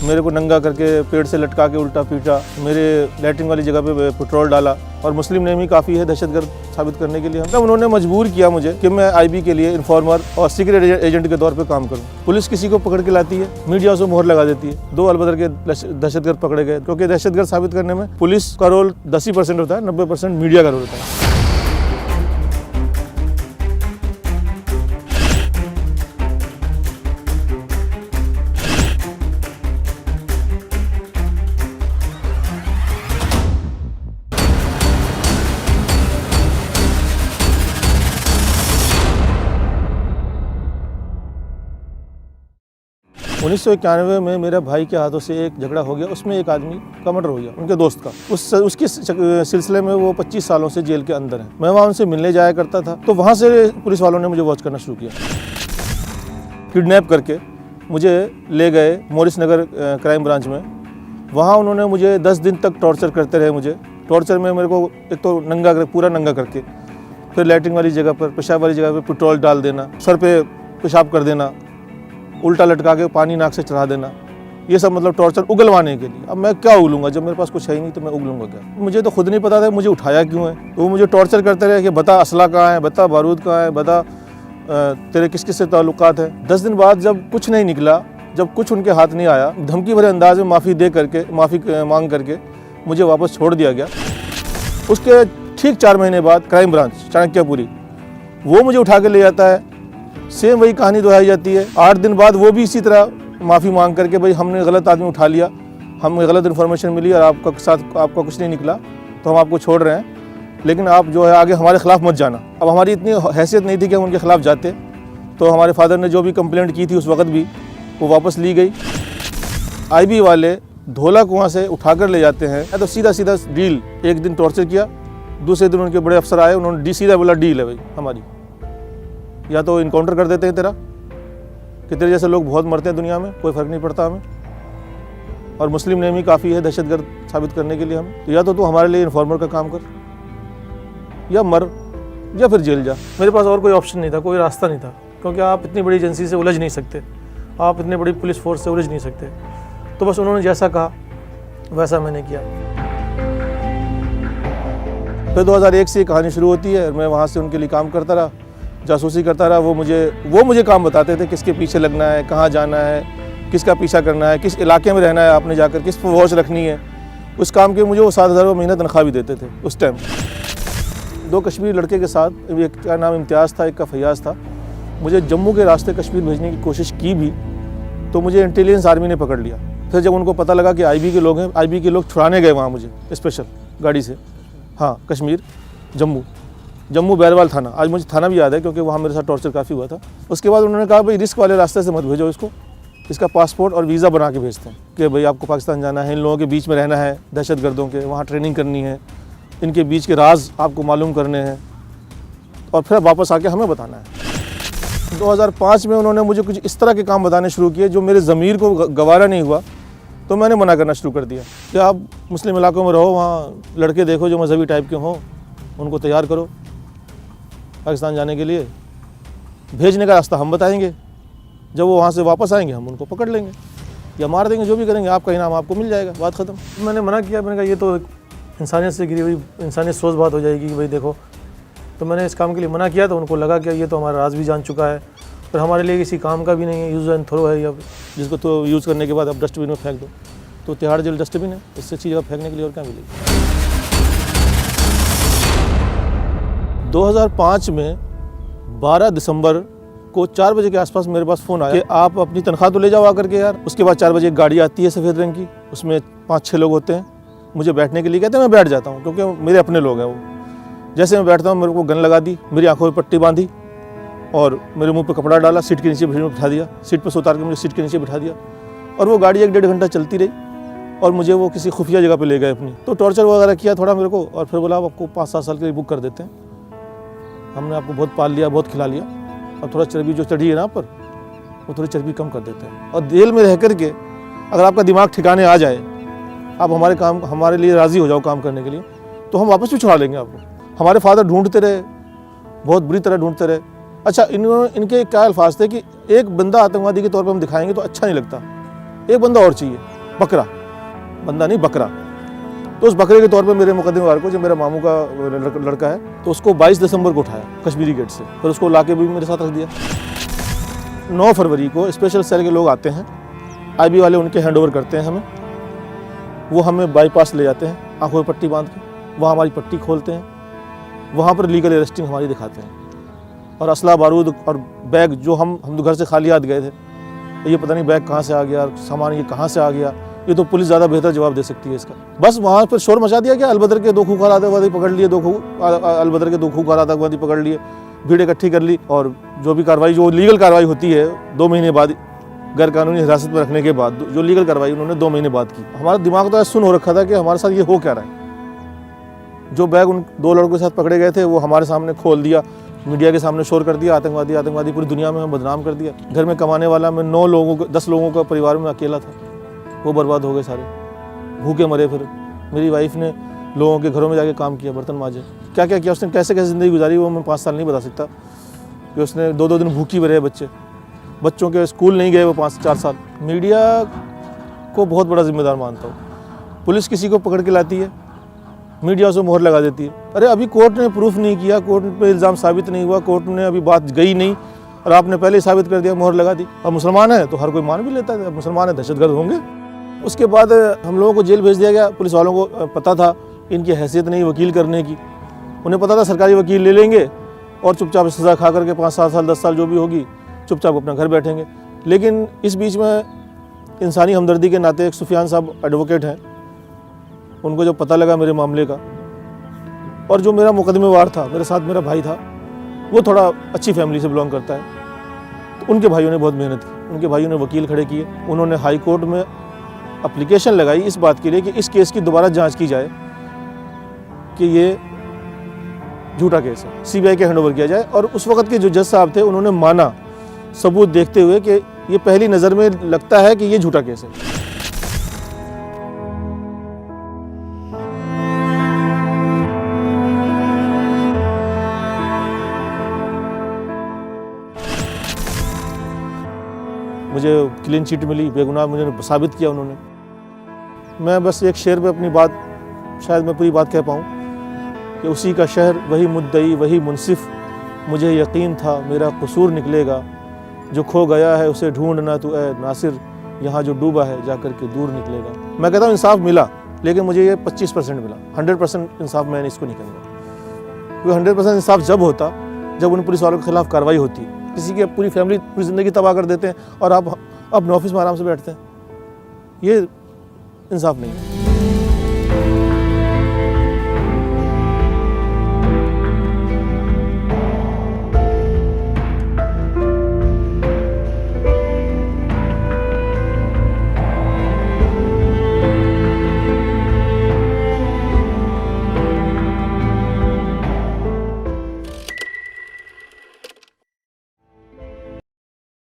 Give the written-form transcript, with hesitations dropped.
मेरे को नंगा करके पेड़ से लटका के उल्टा पीटा, मेरे लैट्रिन वाली जगह पे पेट्रोल डाला और मुस्लिम नेम ही काफ़ी है दहशतगर्द साबित करने के लिए। मतलब उन्होंने मजबूर किया मुझे कि मैं आईबी के लिए इन्फॉर्मर और सीक्रेट एजेंट के तौर पे काम करूं। पुलिस किसी को पकड़ के लाती है, मीडिया उसको मोहर लगा देती है। 2 अलबदर के दहशतगर्द पकड़े गए, क्योंकि दहशतगर्द साबित करने में पुलिस का रोल 10% होता है, 90% मीडिया का रोल होता है। 1991 में मेरा भाई के हाथों से एक झगड़ा हो गया, उसमें एक आदमी का मर्डर हो गया, उनके दोस्त का। उसके सिलसिले में वो 25 सालों से जेल के अंदर है। मैं वहाँ उनसे मिलने जाया करता था, तो वहाँ से पुलिस वालों ने मुझे वॉच करना शुरू किया। किडनैप करके मुझे ले गए मोरिस नगर क्राइम ब्रांच में। वहाँ उन्होंने मुझे 10 दिन तक टॉर्चर करते रहे। मुझे टॉर्चर में मेरे को एक तो पूरा नंगा करके, फिर लैट्रिन वाली जगह पर, पेशाब वाली जगह पर पेट्रोल डाल देना, सर पे पेशाब कर देना, उल्टा लटका के पानी नाक से चढ़ा देना, ये सब मतलब टॉर्चर उगलवाने के लिए। अब मैं क्या उगलूंगा, जब मेरे पास कुछ है ही नहीं तो मैं उगलूंगा क्या। मुझे तो खुद नहीं पता था मुझे उठाया क्यों है। तो वो मुझे टॉर्चर करते रहे कि बता असला कहाँ है, बता बारूद कहाँ है, बता तेरे किस किस से ताल्लुकात है। 10 दिन बाद जब कुछ नहीं निकला, जब कुछ उनके हाथ नहीं आया, धमकी भरे अंदाज में माफ़ी मांग करके मुझे वापस छोड़ दिया गया। उसके ठीक 4 महीने बाद क्राइम ब्रांच चाणक्यपुरी वो मुझे उठा के ले जाता है। सेम वही कहानी दोहराई जाती है। 8 दिन बाद वो भी इसी तरह माफ़ी मांग करके, भाई हमने गलत आदमी उठा लिया, हमें गलत इन्फॉर्मेशन मिली और आपका कुछ नहीं निकला तो हम आपको छोड़ रहे हैं, लेकिन आप जो है आगे हमारे खिलाफ मत जाना। अब हमारी इतनी हैसियत नहीं थी कि हम उनके खिलाफ जाते, तो हमारे फादर ने जो भी कंप्लेंट की थी उस वक्त भी वो वापस ली गई। आईबी वाले धोला कुआं से उठाकर ले जाते हैं तो सीधा डील। एक दिन टॉर्चर किया, दूसरे दिन उनके बड़े अफसर आए, उन्होंने सीधा बोला डील है भाई हमारी, या तो इनकाउंटर कर देते हैं तेरा, कि तेरे जैसे लोग बहुत मरते हैं दुनिया में, कोई फ़र्क नहीं पड़ता हमें, और मुस्लिम नेम ही काफ़ी है दहशतगर्द साबित करने के लिए हमें। तो या तो तू हमारे लिए इन्फॉर्मर का काम कर, या मर, या फिर जेल जा। मेरे पास और कोई ऑप्शन नहीं था, कोई रास्ता नहीं था, क्योंकि आप इतनी बड़ी एजेंसी से उलझ नहीं सकते, आप इतनी बड़ी पुलिस फोर्स से उलझ नहीं सकते। तो बस उन्होंने जैसा कहा वैसा मैंने किया। फिर 2001 से कहानी शुरू होती है, मैं वहाँ से उनके लिए काम करता रहा, जासूसी करता रहा। वो मुझे काम बताते थे, किसके पीछे लगना है, कहाँ जाना है, किसका पीछा करना है, किस इलाके में रहना है आपने जाकर, किस पर वॉच रखनी है। उस काम के मुझे वो 7,000 महीना तनख्वाह भी देते थे उस टाइम। 2 कश्मीरी लड़के के साथ, एक का नाम इम्तियाज़ था, एक का फैयाज़ था। मुझे जम्मू के रास्ते कश्मीर भेजने की कोशिश की भी, तो मुझे इंटेलिजेंस आर्मी ने पकड़ लिया। फिर जब उनको पता लगा कि आईबी के लोग हैं, आईबी के लोग छुड़ाने गए वहाँ मुझे स्पेशल गाड़ी से, हाँ कश्मीर, जम्मू बैरवाल थाना, आज मुझे थाना भी याद है क्योंकि वहाँ मेरे साथ टॉर्चर काफ़ी हुआ था। उसके बाद उन्होंने कहा भाई रिस्क वाले रास्ते से मत भेजो इसको, इसका पासपोर्ट और वीज़ा बना के भेजते हैं कि भाई आपको पाकिस्तान जाना है, इन लोगों के बीच में रहना है, दहशतगर्दों के, वहाँ ट्रेनिंग करनी है, इनके बीच के राज आपको मालूम करने हैं और फिर वापस आके हमें बताना है। 2005 में उन्होंने मुझे कुछ इस तरह के काम बताने शुरू किए जो मेरे ज़मीर को गवारा नहीं हुआ, तो मैंने मना करना शुरू कर दिया कि आप मुस्लिम इलाकों में रहो, वहाँ लड़के देखो जो मजहबी टाइप के हों, उनको तैयार करो पाकिस्तान जाने के लिए, भेजने का रास्ता हम बताएंगे, जब वो वहाँ से वापस आएंगे हम उनको पकड़ लेंगे या मार देंगे, जो भी करेंगे, आपका इनाम आपको मिल जाएगा, बात ख़त्म। मैंने मना किया, मैंने कहा ये तो इंसानियत से गिरी हुई इंसानियत सोच बात हो जाएगी कि भाई देखो। तो मैंने इस काम के लिए मना किया, तो उनको लगा कि ये तो हमारा राज भी जान चुका है, फिर हमारे लिए किसी काम का भी नहीं है, यूज़ एंड थ्रो है, या जिसको तो यूज़ करने के बाद आप डस्टबिन में फेंक दो। तो तिहाड़ जेल डस्टबिन है, इससे अच्छी जगह फेंकने के लिए और क्या मिलेगी। 2005 में 12 दिसंबर को 4 बजे के आसपास मेरे पास फ़ोन आया कि आप अपनी तनख्वाह तो ले जाओ आकर के यार। उसके बाद 4 बजे एक गाड़ी आती है सफ़ेद रंग की, उसमें 5-6 लोग होते हैं, मुझे बैठने के लिए कहते हैं। मैं बैठ जाता हूँ क्योंकि मेरे अपने लोग हैं वो। जैसे मैं बैठता हूँ मेरे को गन लगा दी, मेरी आंखों में पट्टी बांधी और मेरे मुंह पे कपड़ा डाला, सीट के नीचे बिठा दिया, सीट पर से उतार के मुझे सीट के नीचे बिठा दिया, और वो गाड़ी 1-1.5 घंटा चलती रही और मुझे वो किसी खुफिया जगह पे ले गए अपनी। तो टॉर्चर वगैरह किया थोड़ा मेरे को, और फिर बोला आपको 5-7 साल के लिए बुक कर देते हैं, हमने आपको बहुत पाल लिया, बहुत खिला लिया, अब थोड़ा चर्बी जो चढ़ी है ना पर, वो थोड़ी चर्बी कम कर देते हैं। और जेल में रह करके अगर आपका दिमाग ठिकाने आ जाए, आप हमारे लिए राज़ी हो जाओ काम करने के लिए, तो हम वापस भी छुड़ा लेंगे आपको। हमारे फादर ढूंढते रहे, बहुत बुरी तरह ढूंढते रहे। अच्छा, इनके क्या अल्फाज थे कि एक बंदा आतंकवादी के तौर पर हम दिखाएंगे तो अच्छा नहीं लगता, एक बंदा और चाहिए, बकरा, बंदा नहीं बकरा। तो उस बकरे के तौर पे मेरे मुकद्दमेवार को, जो मेरा मामू का लड़का है, तो उसको 22 दिसंबर को उठाया कश्मीरी गेट से, फिर उसको लाके भी मेरे साथ रख दिया। 9 फरवरी को स्पेशल सेल के लोग आते हैं, IB वाले उनके हैंड ओवर करते हैं हमें, वो हमें बाईपास ले जाते हैं, आंखों में पट्टी बांध के, वहाँ हमारी पट्टी खोलते हैं, वहाँ पर लीगल अरेस्टिंग हमारी दिखाते हैं, और असला बारूद और बैग जो हम घर से खाली हाथ गए थे, ये पता नहीं बैग कहाँ से आ गया, सामान ये कहाँ से आ गया, ये तो पुलिस ज़्यादा बेहतर जवाब दे सकती है इसका। बस वहाँ पर शोर मचा दिया क्या, अलबदर के 2 खूंखार आतंकवादी पकड़ लिए, अलबदर के 2 खूंखार आतंकवादी पकड़ लिए, भीड़ इकट्ठी कर ली, और जो भी कार्रवाई, जो लीगल कार्रवाई होती है 2 महीने बाद, गैर कानूनी हिरासत में रखने के बाद जो लीगल कार्रवाई उन्होंने 2 महीने बाद की। हमारा दिमाग तो ऐसा सुन हो रखा था कि हमारे साथ ये हो क्या रहा है। जो बैग उन 2 लड़कों के साथ पकड़े गए थे वो हमारे सामने खोल दिया, मीडिया के सामने शोर कर दिया, आतंकवादी आतंकवादी, पूरी दुनिया में बदनाम कर दिया। घर में कमाने वाला मैं 9 लोगों को 10 लोगों का परिवार में अकेला था, वो बर्बाद हो गए सारे, भूखे मरे। फिर मेरी वाइफ ने लोगों के घरों में जाके काम किया, बर्तन मांजे, क्या क्या किया उसने, कैसे कैसे ज़िंदगी गुजारी वो मैं 5 साल नहीं बता सकता। कि उसने 2-2 दिन भूखी भी रहे बच्चों के स्कूल नहीं गए वो 5-4 साल। मीडिया को बहुत बड़ा जिम्मेदार मानता हूँ। पुलिस किसी को पकड़ के लाती है, मीडिया उसे मोहर लगा देती है। अरे अभी कोर्ट ने प्रूफ नहीं किया, कोर्ट पे इल्ज़ाम साबित नहीं हुआ, कोर्ट ने अभी बात गई नहीं, और आपने पहले ही साबित कर दिया, मोहर लगा दी। अब मुसलमान है तो हर कोई मान भी लेता है, मुसलमान है दहशतगर्द होंगे। उसके बाद हम लोगों को जेल भेज दिया गया। पुलिस वालों को पता था इनकी हैसियत नहीं वकील करने की, उन्हें पता था सरकारी वकील ले लेंगे और चुपचाप सज़ा खा करके 5-7 साल 10 साल जो भी होगी चुपचाप अपना घर बैठेंगे। लेकिन इस बीच में इंसानी हमदर्दी के नाते एक सुफियान साहब एडवोकेट हैं, उनको जब पता लगा मेरे मामले का, और जो मेरा मुकदमेवार था, मेरे साथ मेरा भाई था, वो थोड़ा अच्छी फैमिली से बिलोंग करता है, तो उनके भाइयों ने बहुत मेहनत की, उनके भाइयों ने वकील खड़े किए। उन्होंने हाई कोर्ट में एप्लीकेशन लगाई इस बात के लिए कि इस केस की दोबारा जांच की जाए कि ये झूठा केस है, CBI के हैंडओवर किया जाए। और उस वक्त के जो जज साहब थे उन्होंने माना, सबूत देखते हुए, कि ये पहली नज़र में लगता है कि ये झूठा केस है। मुझे क्लीन चिट मिली, बेगुनाह मुझे साबित किया उन्होंने। मैं बस एक शेर पे अपनी बात, शायद मैं पूरी बात कह पाऊँ, कि उसी का शहर, वही मुद्दई, वही मुनसिफ, मुझे यकीन था मेरा कसूर निकलेगा, जो खो गया है उसे ढूंढना तू ए नासिर, यहाँ जो डूबा है जाकर के दूर निकलेगा। मैं कहता हूँ इंसाफ मिला, लेकिन मुझे ये 25% मिला, 100% इंसाफ मैंने इसको नहीं कहूँगा। क्योंकि 100% इंसाफ जब होता जब उन पुलिस वालों के खिलाफ कार्रवाई होती है। किसी की पूरी फैमिली, पूरी ज़िंदगी तबाह कर देते हैं और आप अपने ऑफिस में आराम से बैठते हैं, ये इंसाफ नहीं है।